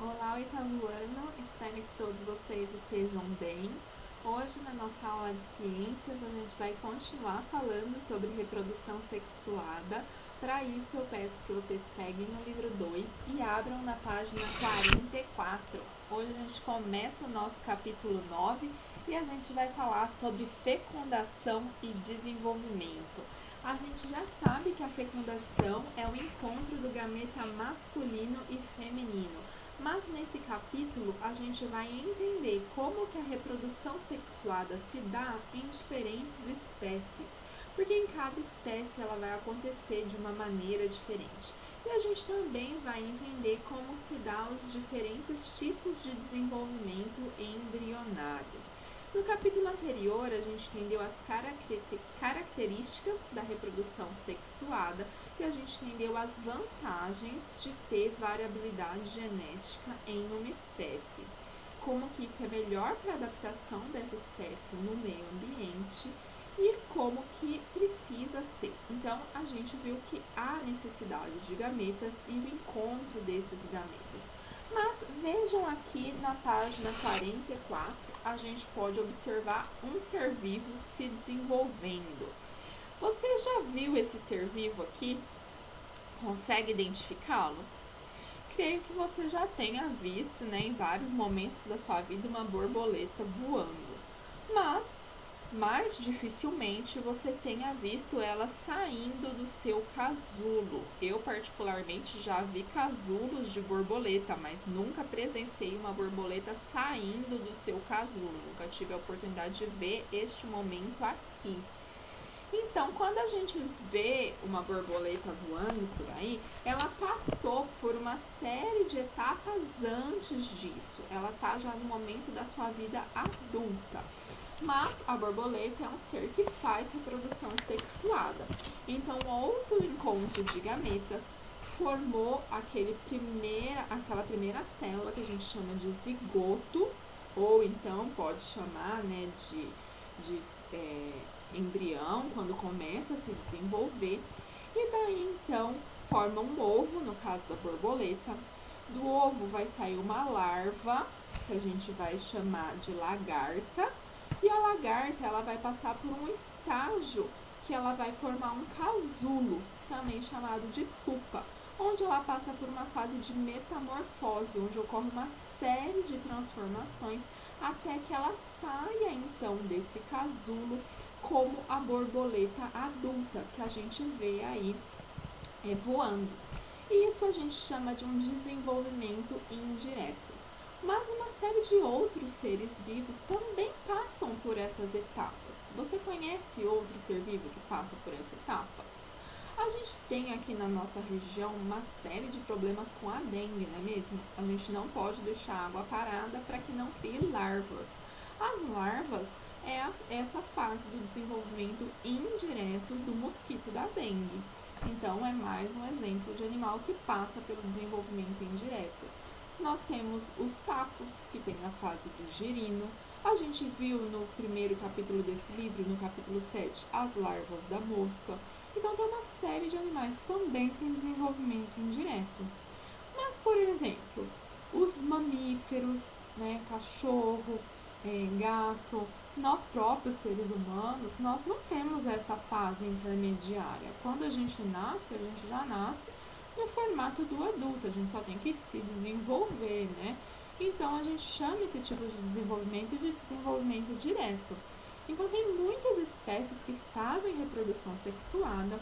Olá, oitavo ano, espero que todos vocês estejam bem. Hoje, na nossa aula de ciências, a gente vai continuar falando sobre reprodução sexuada. Para isso, eu peço que vocês peguem o livro 2 e abram na página 44. Hoje a gente começa o nosso capítulo 9 e a gente vai falar sobre fecundação e desenvolvimento. A gente já sabe que a fecundação é o encontro do gameta masculino e feminino. Mas nesse capítulo a gente vai entender como que a reprodução sexuada se dá em diferentes espécies, porque em cada espécie ela vai acontecer de uma maneira diferente. E a gente também vai entender como se dá os diferentes tipos de desenvolvimento embrionário. No capítulo anterior, a gente entendeu as características da reprodução sexuada e a gente entendeu as vantagens de ter variabilidade genética em uma espécie. Como que isso é melhor para a adaptação dessa espécie no meio ambiente e como que precisa ser. Então, a gente viu que há necessidade de gametas e o encontro desses gametas. Mas vejam aqui na página 44, a gente pode observar um ser vivo se desenvolvendo. Você já viu esse ser vivo aqui? Consegue identificá-lo? Creio que você já tenha visto, em vários momentos da sua vida uma borboleta voando. Mas mais dificilmente você tenha visto ela saindo do seu casulo. Eu particularmente já vi casulos de borboleta, mas nunca presenciei uma borboleta saindo do seu casulo. Nunca tive a oportunidade de ver este momento aqui. Então, quando a gente vê uma borboleta voando por aí, ela passou por uma série de etapas antes disso. Ela está já no momento da sua vida adulta. Mas a borboleta é um ser que faz reprodução sexuada. Então, outro encontro de gametas formou aquela primeira célula que a gente chama de zigoto, ou então pode chamar de embrião, quando começa a se desenvolver. E daí, então, forma um ovo, no caso da borboleta. Do ovo vai sair uma larva, que a gente vai chamar de lagarta. E a lagarta, ela vai passar por um estágio que ela vai formar um casulo, também chamado de pupa, onde ela passa por uma fase de metamorfose, onde ocorre uma série de transformações até que ela saia então desse casulo como a borboleta adulta que a gente vê aí voando. E isso a gente chama de um desenvolvimento indireto. Mas uma série de outros seres vivos também passam por essas etapas. Você conhece outro ser vivo que passa por essa etapa? A gente tem aqui na nossa região uma série de problemas com a dengue, não é mesmo? A gente não pode deixar a água parada para que não crie larvas. As larvas é essa fase do desenvolvimento indireto do mosquito da dengue. Então, é mais um exemplo de animal que passa pelo desenvolvimento indireto. Nós temos os sapos, que tem a fase do girino. A gente viu no primeiro capítulo desse livro, no capítulo 7, as larvas da mosca. Então, tem uma série de animais que também têm desenvolvimento indireto. Mas, por exemplo, os mamíferos, cachorro, gato, nós próprios seres humanos, nós não temos essa fase intermediária. Quando a gente já nasce no formato do adulto, a gente só tem que se desenvolver, né? Então a gente chama esse tipo de desenvolvimento de desenvolvimento direto. Então tem muitas espécies que fazem reprodução sexuada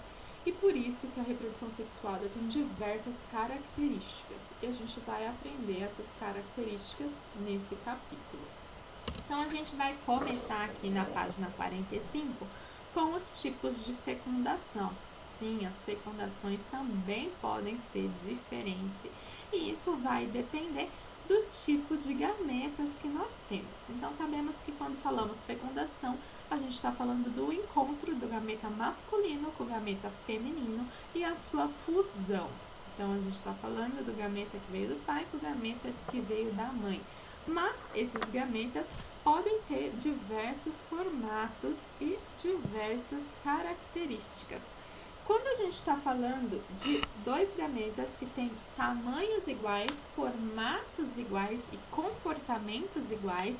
e por isso que a reprodução sexuada tem diversas características. E a gente vai aprender essas características nesse capítulo. Então a gente vai começar aqui na página 45 com os tipos de fecundação. Sim, as fecundações também podem ser diferentes e isso vai depender do tipo de gametas que nós temos. Então, sabemos que quando falamos fecundação, a gente está falando do encontro do gameta masculino com o gameta feminino e a sua fusão. Então, a gente está falando do gameta que veio do pai com o gameta que veio da mãe. Mas esses gametas podem ter diversos formatos e diversas características. Quando a gente está falando de dois gametas que têm tamanhos iguais, formatos iguais e comportamentos iguais,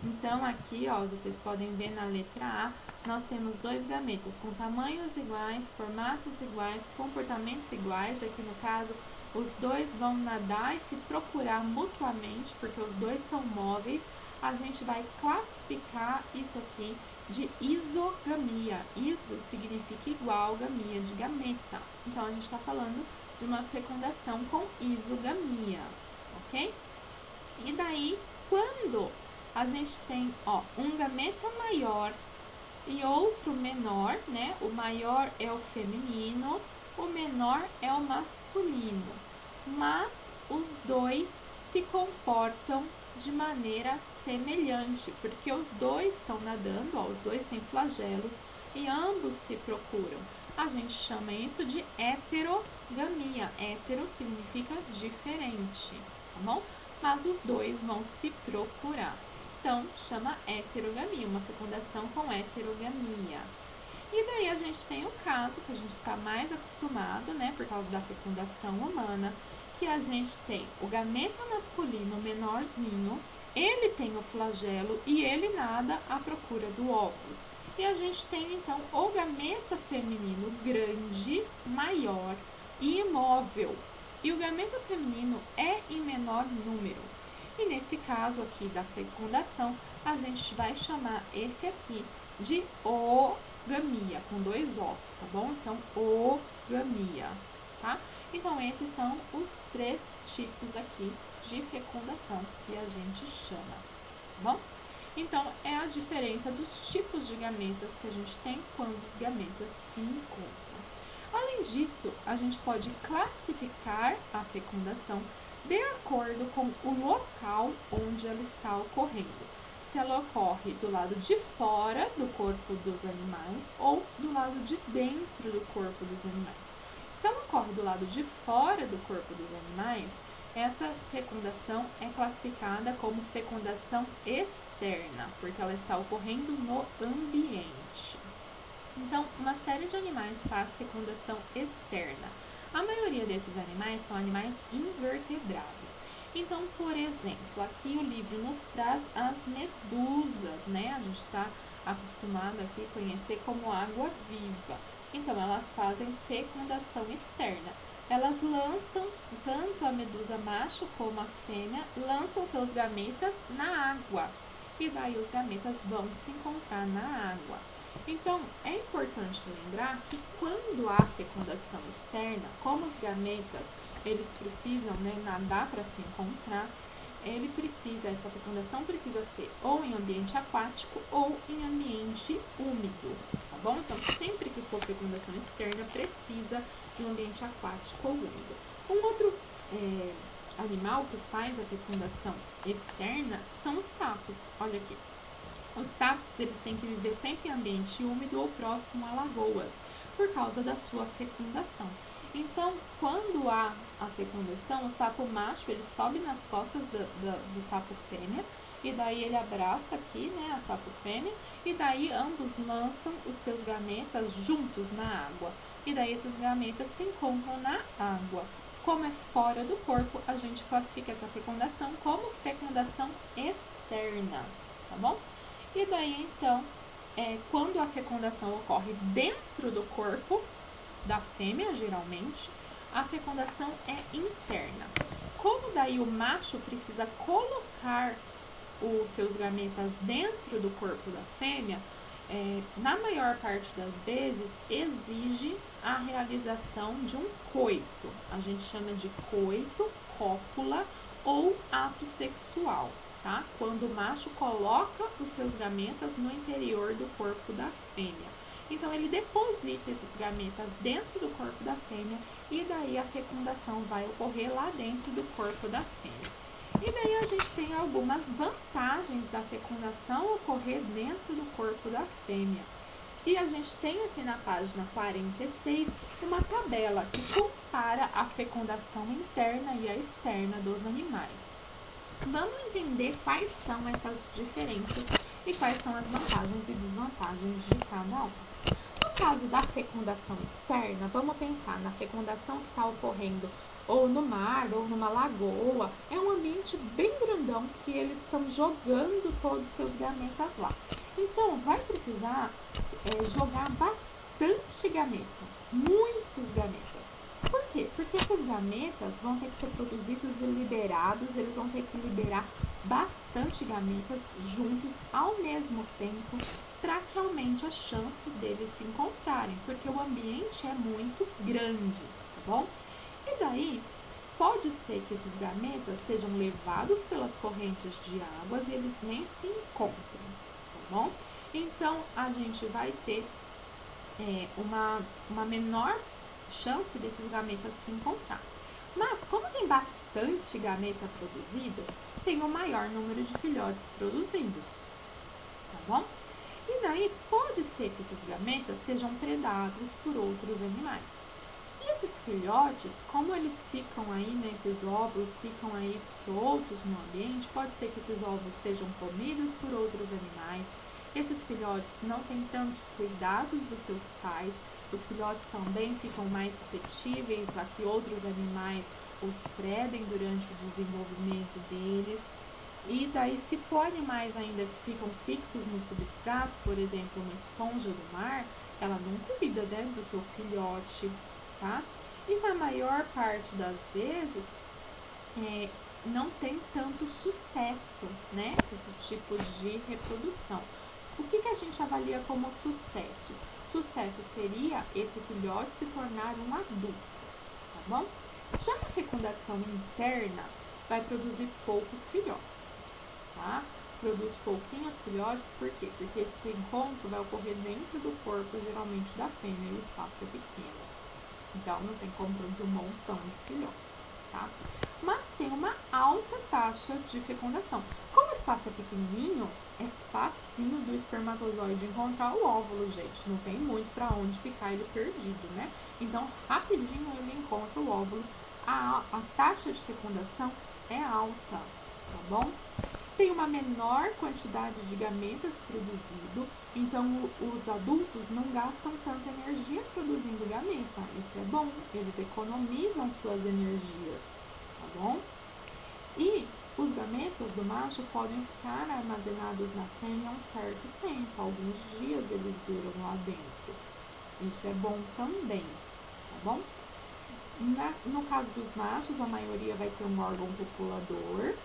então aqui, ó, vocês podem ver na letra A, nós temos dois gametas com tamanhos iguais, formatos iguais, comportamentos iguais. Aqui no caso, os dois vão nadar e se procurar mutuamente, porque os dois são móveis. A gente vai classificar isso aqui de isogamia. Iso significa igual, gamia de gameta. Então, a gente está falando de uma fecundação com isogamia, ok? E daí, quando a gente tem, ó, um gameta maior e outro menor, né? O maior é o feminino, o menor é o masculino. Mas os dois se comportam de maneira semelhante, porque os dois estão nadando, ó, os dois têm flagelos e ambos se procuram. A gente chama isso de heterogamia. Hetero significa diferente, tá bom? Mas os dois vão se procurar. Então, chama heterogamia, uma fecundação com heterogamia. E daí a gente tem o caso que a gente está mais acostumado, né, por causa da fecundação humana, que a gente tem o gameta masculino menorzinho, ele tem o flagelo e ele nada à procura do óvulo. E a gente tem, então, o gameta feminino grande, maior e imóvel. E o gameta feminino é em menor número. E nesse caso aqui da fecundação, a gente vai chamar esse aqui de oogamia, com dois Os, tá bom? Então, oogamia, tá? Então, esses são os três tipos aqui de fecundação que a gente chama, tá bom? Então, é a diferença dos tipos de gametas que a gente tem quando os gametas se encontram. Além disso, a gente pode classificar a fecundação de acordo com o local onde ela está ocorrendo. Se ela ocorre do lado de fora do corpo dos animais ou do lado de dentro do corpo dos animais. Se ela ocorre do lado de fora do corpo dos animais, essa fecundação é classificada como fecundação externa, porque ela está ocorrendo no ambiente. Então, uma série de animais faz fecundação externa. A maioria desses animais são animais invertebrados. Então, por exemplo, aqui o livro nos traz as medusas, né? A gente está acostumado aqui a conhecer como água-viva. Então, elas fazem fecundação externa. Elas lançam, tanto a medusa macho como a fêmea, lançam seus gametas na água. E daí os gametas vão se encontrar na água. Então, é importante lembrar que quando há fecundação externa, como os gametas, eles precisam, né, nadar para se encontrar, essa fecundação precisa ser ou em ambiente aquático ou em ambiente úmido, tá bom? Então, sempre que for fecundação externa, precisa de um ambiente aquático ou úmido. Um outro animal que faz a fecundação externa são os sapos. Olha aqui. Os sapos, eles têm que viver sempre em ambiente úmido ou próximo a lagoas, por causa da sua fecundação. Então, quando há a fecundação, o sapo macho, ele sobe nas costas do sapo fêmea, e daí ele abraça aqui, né, a sapo fêmea, e daí ambos lançam os seus gametas juntos na água. E daí esses gametas se encontram na água. Como é fora do corpo, a gente classifica essa fecundação como fecundação externa, tá bom? E daí, então, quando a fecundação ocorre dentro do corpo da fêmea, geralmente, a fecundação é interna. Como daí o macho precisa colocar os seus gametas dentro do corpo da fêmea, na maior parte das vezes, exige a realização de um coito. A gente chama de coito, cópula ou ato sexual. Tá? Quando o macho coloca os seus gametas no interior do corpo da fêmea. Então, ele deposita esses gametas dentro do corpo da fêmea e daí a fecundação vai ocorrer lá dentro do corpo da fêmea. E daí a gente tem algumas vantagens da fecundação ocorrer dentro do corpo da fêmea. E a gente tem aqui na página 46 uma tabela que compara a fecundação interna e a externa dos animais. Vamos entender quais são essas diferenças e quais são as vantagens e desvantagens de cada um. No caso da fecundação externa, vamos pensar na fecundação que está ocorrendo ou no mar ou numa lagoa. É um ambiente bem grandão que eles estão jogando todos os seus gametas lá. Então, vai precisar jogar bastante gameta, muitos gametas. Por quê? Porque esses gametas vão ter que ser produzidos e liberados, eles vão ter que liberar bastante gametas juntos ao mesmo tempo para que aumente a chance deles se encontrarem, porque o ambiente é muito grande, tá bom? E daí, pode ser que esses gametas sejam levados pelas correntes de águas e eles nem se encontrem, tá bom? Então, a gente vai ter uma menor chance desses gametas se encontrar. Mas, como tem bastante gameta produzido, tem um maior número de filhotes produzidos, tá bom? E daí, pode ser que esses gametas sejam predados por outros animais. E esses filhotes, como eles ficam aí nesses óvulos, ficam aí soltos no ambiente, pode ser que esses ovos sejam comidos por outros animais. Esses filhotes não têm tantos cuidados dos seus pais. Os filhotes também ficam mais suscetíveis a que outros animais os predem durante o desenvolvimento deles. E daí, se for animais ainda que ficam fixos no substrato, por exemplo, uma esponja do mar, ela não cuida, né, do seu filhote, tá? E na maior parte das vezes, não tem tanto sucesso, né, esse tipo de reprodução. O que a gente avalia como sucesso? Sucesso seria esse filhote se tornar um adulto, tá bom? Já a fecundação interna vai produzir poucos filhotes, tá? Produz pouquinhos filhotes, por quê? Porque esse encontro vai ocorrer dentro do corpo, geralmente da fêmea, e o espaço é pequeno. Então, não tem como produzir um montão de filhotes, tá? Mas tem uma alta taxa de fecundação. Como o espaço é pequenininho, é facinho do espermatozoide encontrar o óvulo, gente. Não tem muito para onde ficar ele perdido, né? Então, rapidinho ele encontra o óvulo. A taxa de fecundação é alta, tá bom? Tem uma menor quantidade de gametas produzido, então os adultos não gastam tanta energia produzindo gameta. Isso é bom, eles economizam suas energias, tá bom? E os gametas do macho podem ficar armazenados na fêmea um certo tempo, alguns dias eles duram lá dentro. Isso é bom também, tá bom? No caso dos machos, a maioria vai ter um órgão copulador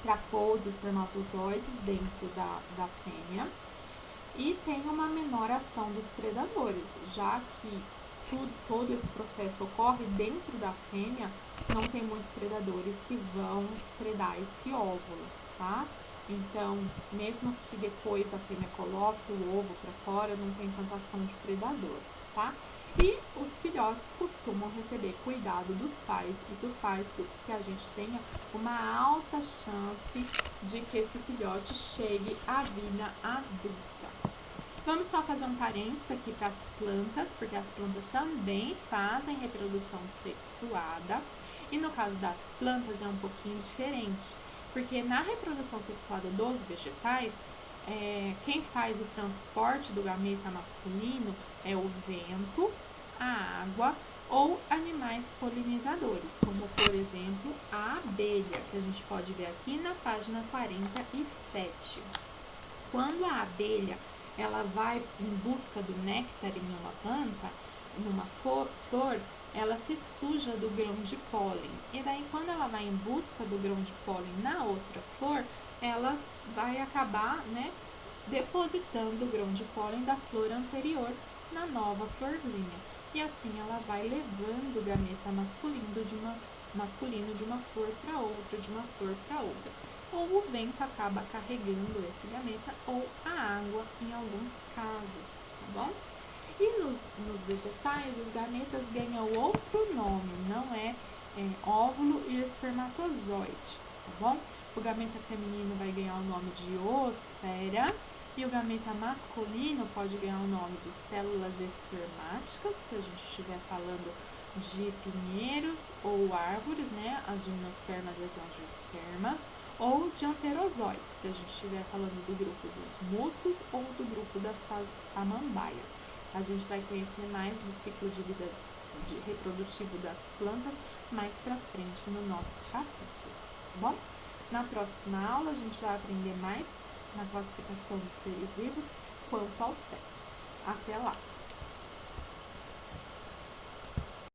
para pôr os espermatozoides dentro da fêmea e tem uma menor ação dos predadores, já que todo esse processo ocorre dentro da fêmea, não tem muitos predadores que vão predar esse óvulo, tá? Então, mesmo que depois a fêmea coloque o ovo para fora, não tem tanta ação de predador, tá? E os filhotes costumam receber cuidado dos pais. Isso faz com que a gente tenha uma alta chance de que esse filhote chegue à vida adulta. Vamos só fazer um parênteses aqui para as plantas, porque as plantas também fazem reprodução sexuada. E no caso das plantas é um pouquinho diferente, porque na reprodução sexuada dos vegetais, quem faz o transporte do gameta masculino é o vento, a água ou animais polinizadores, como por exemplo a abelha, que a gente pode ver aqui na página 47. Quando a abelha ela vai em busca do néctar em uma planta, numa flor, ela se suja do grão de pólen. E daí, quando ela vai em busca do grão de pólen na outra flor, ela vai acabar, né, depositando o grão de pólen da flor anterior na nova florzinha. E assim ela vai levando o gameta masculino de uma flor para outra, de uma flor para outra. Ou o vento acaba carregando esse gameta, ou a água em alguns casos, tá bom? E nos vegetais, os gametas ganham outro nome, não é óvulo e espermatozoide, tá bom? O gameta feminino vai ganhar o nome de oosfera e o gameta masculino pode ganhar o nome de células espermáticas, se a gente estiver falando de pinheiros ou árvores, né? As gimnospermas e as angiospermas, ou de anterozoides, se a gente estiver falando do grupo dos musgos ou do grupo das samambaias. A gente vai conhecer mais do ciclo de vida reprodutivo das plantas mais pra frente no nosso capítulo, tá bom? Na próxima aula, a gente vai aprender mais na classificação dos seres vivos quanto ao sexo. Até lá!